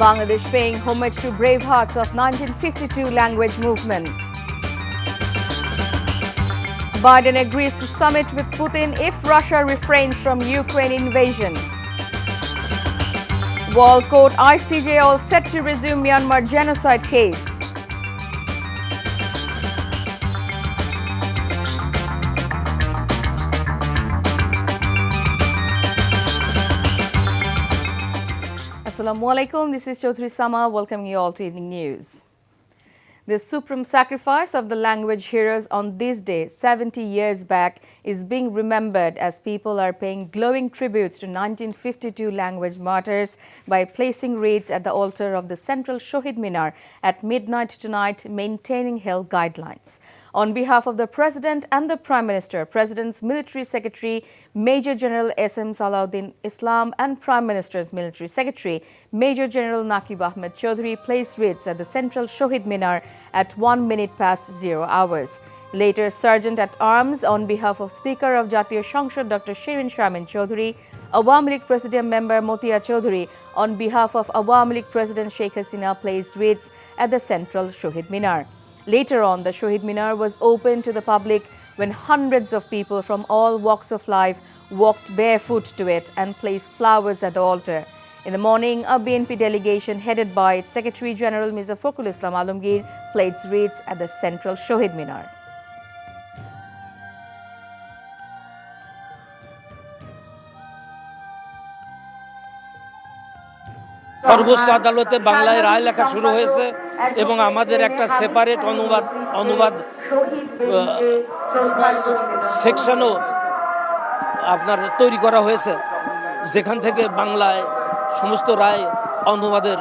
Bangladesh paying homage to brave hearts of 1952 language movement. Biden agrees to summit with Putin if Russia refrains from Ukraine invasion. World Court ICJ all set to resume Myanmar genocide case. Assalamu alaikum, this is Chaudhry Sama welcoming you all to Evening News. The supreme sacrifice of the language heroes on this day 70 years back is being remembered as people are paying glowing tributes to 1952 language martyrs by placing wreaths at the altar of the central Shohid Minar at midnight tonight, maintaining health guidelines. On behalf of the President and the Prime Minister, President's Military Secretary Major General S.M. Salahuddin Islam and Prime Minister's Military Secretary Major General Naqib Ahmed Chaudhry placed wreaths at the central Shohid Minar at 1 minute past 0 hours. Later, Sergeant at Arms on behalf of Speaker of Jatiyo Shangshad Dr. Shirin Sharmin Chaudhry, Awami League Presidium member Motia Chaudhry on behalf of Awami League President Sheikh Hasina placed wreaths at the central Shohid Minar. Later on, the Shohid Minar was open to the public when hundreds of people from all walks of life walked barefoot to it and placed flowers at the altar. In the morning, a BNP delegation headed by its Secretary General Mirza Fakhrul Islam Alamgir placed wreaths at the central Shohid Minar. সর্বোচ্চ আদালতে বাংলায় রায় লেখা শুরু হয়েছে এবং আমাদের একটা separate অনুবাদ সেকশনও আপনার তৈরি করা হয়েছে যেখান থেকে বাংলায় সমস্ত রায় অনুবাদের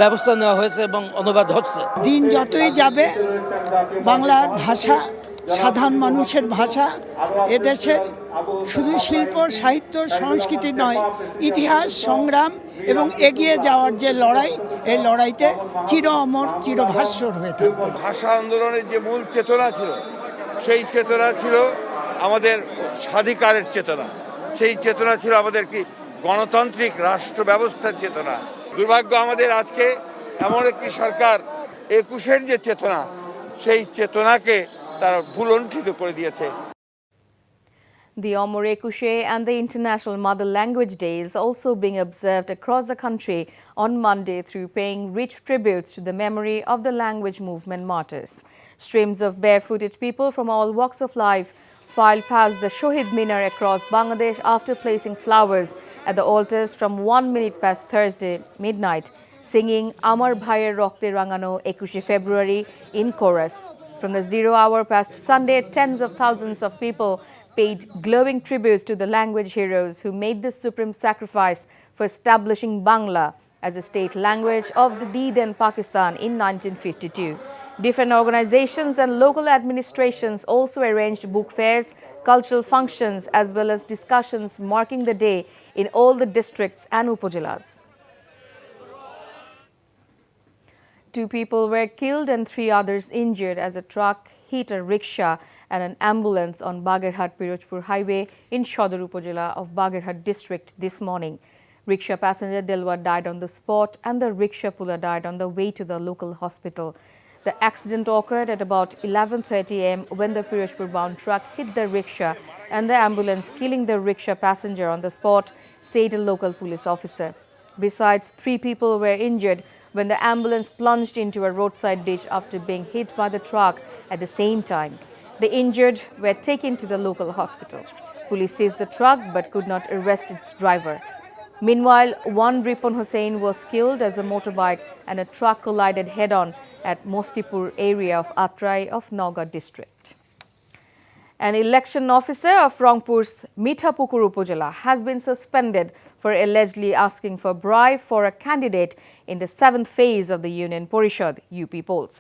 ব্যবস্থা নেওয়া হয়েছে এবং অনুবাদ হচ্ছে। দিন যতই যাবে বাংলার ভাষা সাধারণ মানুষের ভাষা এদেশের শুধু শিল্প সাহিত্য সংস্কৃতি নয়, ইতিহাস সংগ্রাম এবং এগিয়ে যাওয়ার যে লড়াই, এই লড়াইতে চির অমর চিরভাস্বর হয়ে থাকবে। ভাষা আন্দোলনের যে মূল চেতনা ছিল, সেই চেতনা ছিল আমাদের স্বাধিকারের চেতনা, সেই চেতনা ছিল আমাদের কি গণতান্ত্রিক রাষ্ট্র ব্যবস্থার চেতনা। দুর্ভাগ্য আমাদের আজকে এমন একটি সরকার ২১-এর যে চেতনা, সেই চেতনাকে তারা ভুলণ্ঠিত করে দিয়েছে। The Omor Ekushe and the International Mother Language Day is also being observed across the country on Monday through paying rich tributes to the memory of the language movement martyrs. Streams of barefooted people from all walks of life filed past the Shohid Minar across Bangladesh after placing flowers at the altars from 1 minute past Thursday midnight, singing Amar Bhaiyer Rokte Rangano 21 February in chorus. From the 0 hour past Sunday, tens of thousands of people paid glowing tributes to the language heroes who made this supreme sacrifice for establishing Bangla as a state language of the then Pakistan in 1952. Different organizations and local administrations also arranged book fairs, cultural functions as well as discussions marking the day in all the districts and upajilas. 2 people were killed and 3 others injured as a truck hit a rickshaw and an ambulance on Bagherhat-Pirojpur highway in Shodor Upazila of Bagherhat district this morning. Rickshaw passenger Delwar died on the spot and the rickshaw puller died on the way to the local hospital. The accident occurred at about 11:30 am when the Pirojpur-bound truck hit the rickshaw and the ambulance, killing the rickshaw passenger on the spot, said a local police officer. Besides, 3 people were injured when the ambulance plunged into a roadside ditch after being hit by the truck at the same time. The injured were taken to the local hospital. Police seized the truck but could not arrest its driver. Meanwhile, one Ripon Hussain was killed as a motorbike and a truck collided head-on at Moskipur area of Atrai of Naga district. An election officer of Rangpur's Mithapukur Upazila has been suspended for allegedly asking for bribe for a candidate in the 7th phase of the Union Parishad UP polls.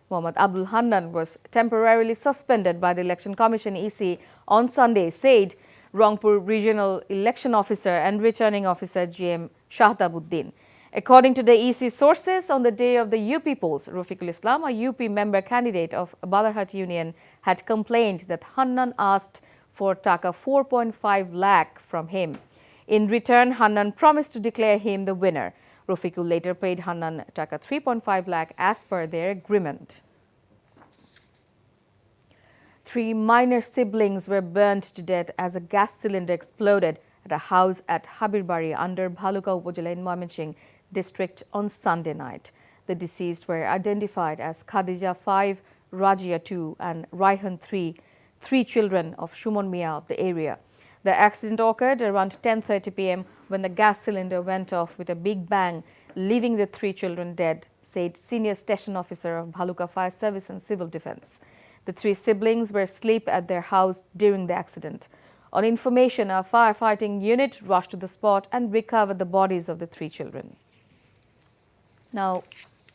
Mohammad Abdul Hannan was temporarily suspended by the Election Commission EC on Sunday, said Rangpur Regional Election Officer and Returning Officer GM Shahdabuddin. According to the EC sources, on the day of the UP polls, Rafiqul Islam, a UP member candidate of Balarhat Union, had complained that Hannan asked for Taka 4.5 lakh from him. In return, Hannan promised to declare him the winner. Rafiqul later paid Hannan Taka 3.5 lakh as per their agreement. 3 minor siblings were burnt to death as a gas cylinder exploded at a house at Habirbari under Bhaluka Upazila in Moyamensingh district on Sunday night. The deceased were identified as Khadija 5, Rajia 2 and Raihan 3, 3 children of Shumon Mia of the area. The accident occurred around 10:30 p.m. when the gas cylinder went off with a big bang, leaving the 3 children dead, said Senior Station Officer of Bhaluka Fire Service and Civil Defence. The 3 siblings were asleep at their house during the accident. On information, a firefighting unit rushed to the spot and recovered the bodies of the 3 children. Now,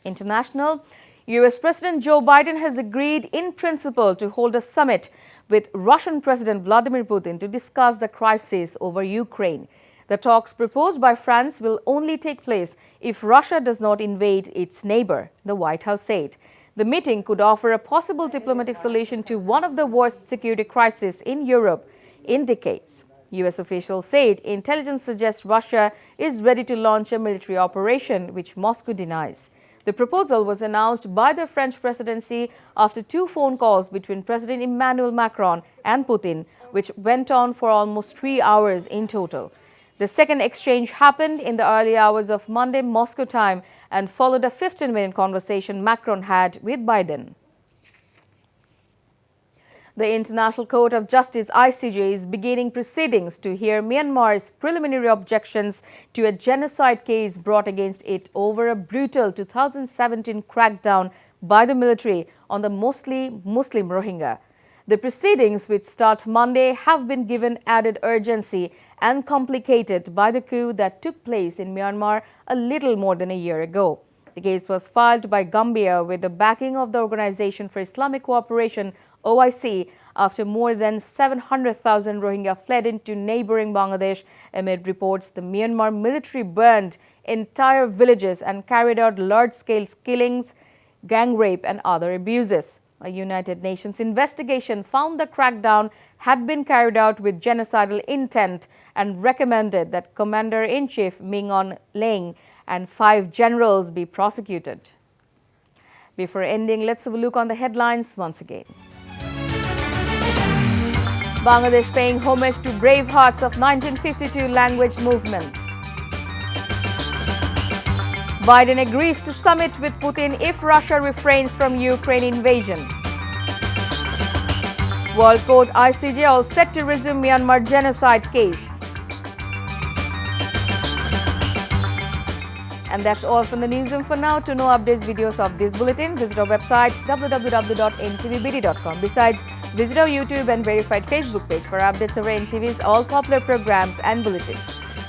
international. US President Joe Biden has agreed in principle to hold a summit with Russian President Vladimir Putin to discuss the crisis over Ukraine. The talks proposed by France will only take place if Russia does not invade its neighbor, the White House said. The meeting could offer a possible diplomatic solution to one of the worst security crises in Europe in decades. US officials said intelligence suggests Russia is ready to launch a military operation, which Moscow denies. The proposal was announced by the French presidency after 2 phone calls between President Emmanuel Macron and Putin, which went on for almost 3 hours in total. The second exchange happened in the early hours of Monday Moscow time and followed a 15-minute conversation Macron had with Biden. The International Court of Justice (ICJ) is beginning proceedings to hear Myanmar's preliminary objections to a genocide case brought against it over a brutal 2017 crackdown by the military on the mostly Muslim Rohingya. The proceedings, which start Monday, have been given added urgency and complicated by the coup that took place in Myanmar a little more than a year ago. The case was filed by Gambia with the backing of the Organization for Islamic Cooperation (OIC) after more than 700,000 Rohingya fled into neighboring Bangladesh amid reports the Myanmar military burned entire villages and carried out large-scale killings, gang rape and other abuses. A United Nations investigation found the crackdown had been carried out with genocidal intent and recommended that Commander-in-Chief Min Aung Hlaing and 5 generals be prosecuted. Before ending, let's have a look on the headlines once again. Bangladesh paying homage to brave hearts of 1952 language movement. Biden agrees to summit with Putin if Russia refrains from Ukraine invasion. World Court (ICJ) all set to resume Myanmar genocide case. And that's all from the newsroom for now. To know updates, videos of this bulletin, visit our website www.ntvbd.com. Besides, visit our YouTube and verified Facebook page for updates over NTV's all popular programs and bulletins.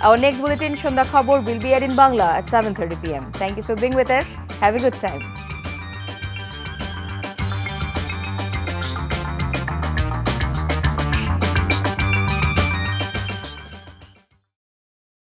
Our next bulletin, Shonda Khabor, will be aired in Bangla at 7:30 p.m. Thank you for being with us. Have a good time.